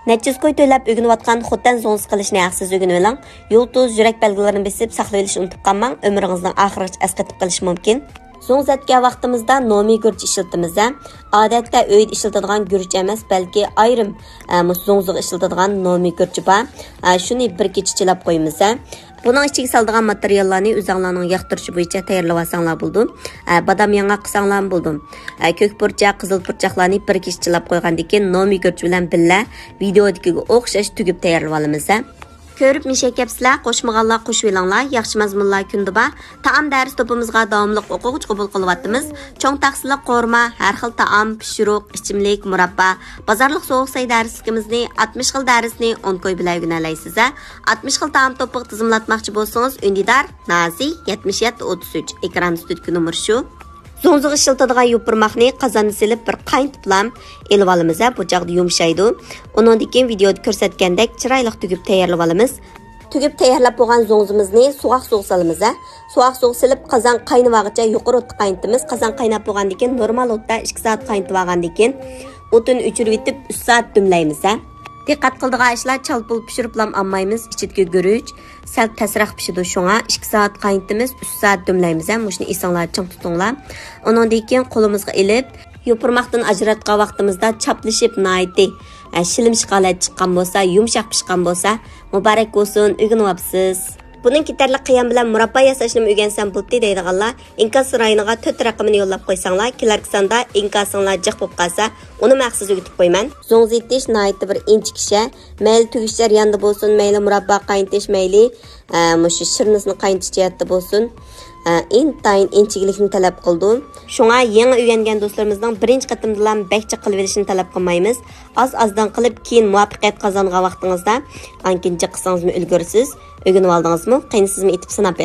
Neçiz koy to'lab o'rganayotgan xotin zo'ngsiz qilishni haqsiz o'rganib oling. Yo'l tuz, yurak belgilarini besib saqlab olish unutib qolmang, umringizning oxirigacha asqatib qolish mumkin. Zo'ngzatga vaqtimizda nomi gurch ishlatamiz. Odatda uyda ishlatadigan gurch emas, balki ayrim zo'ngziq ishlatadigan nomi gurch bor. Shuni bir kecha chilab qo'yamiz. Bunun ichiga saladigan materiallarni o'zingizlarning yoqtirishi bo'yicha tayyorlab olsanglar bo'ldi. Badam yong'oq qilsanglar bo'ldi. Ko'k burchaq, qizil burchaqlarni bir kecha chilab qo'ygandan keyin nomi gurch bilan birga videodagiga o'xshash tugib tayyorlab olamiz. Ko'rib mishakapsizlar, qo'shmaganlar qo'shib olinglar. Yaxshi mazmunlar kunda bor. Taom dars to'pimizga davomli o'quvchi qabul qilyapmiz. Cho'ng taqsiliq qo'rma, har xil taom, pishiruq, ichimlik, murabba, bozorlik sovuq say darsligimizni 60 xil darsni 10 qo'y bilan o'rganalaysiz. 60 xil taom to'piq tizimlatmoqchi bo'lsangiz, Undidar Nazi 7733 ekran ustidagi nomer shu. Zo'ngziq ishlatadigan yopirmoqni qozonga silib bir qaynatib elib olamiz. Bu chaqda yumshaydi. Undan keyin videoda ko'rsatgandek chiroyli tugib tayyorlab olamiz. Tugib tayyorlab bo'lgan zo'ngzimizni suvoq suv solamiz. Suvoq suv silib qozon qaynavog'icha yuqori o'tda qaynatamiz. Qozon qaynab bo'lgandan keyin normal o'tda 2 soat qaynatib olgandan keyin o'tini o'chirib etib 3 soat dumlaymiz. Diqqat qildigan ishlar chalpul pishirib lam olmaymiz. Ichidagi guruch sal tasroq pishidi. Shunga 2 soat qaynatamiz, 3 soat dumlaymiz. Mushni esinglar ching tutinglar. Undan keyin qo'limizga ilib, yopirmoqdan ajratgan vaqtimizda chaplashib nayti. Shilimshi holat chiqqan bo'lsa, yumshoq pishgan bo'lsa, muborak bo'lsin, o'rganyapsiz. Bunun ketarli qiyam bilan murabba yasashni o'rgansam bo'ldi deydiganlar, inkas rayoniga 4 raqamini yo'llab qo'ysanglar, kelarki sonda inkasinglar jiq bo'lib qolsa, uni maqsiz o'rgatib qo'yman. Zo'ngzi etish nayti bir inchikisha, mayli tugish jarayonida bo'lsin, mayli murabba qaynatish, mayli mushu shirnisni qaynatish jarayonida bo'lsin. Intayin inchiklikni talab qildim. Shunga yangi o'rgangan do'stlarimizning birinchi qatimdan bakcha qilib olishini talab qilmaymiz. Az-azdan qilib keyin muvaffaqiyat qozongan vaqtingizda ankinchi qilsangizmi ulgursiz, o'rganib oldingizmi, qiynasizmi etib sinab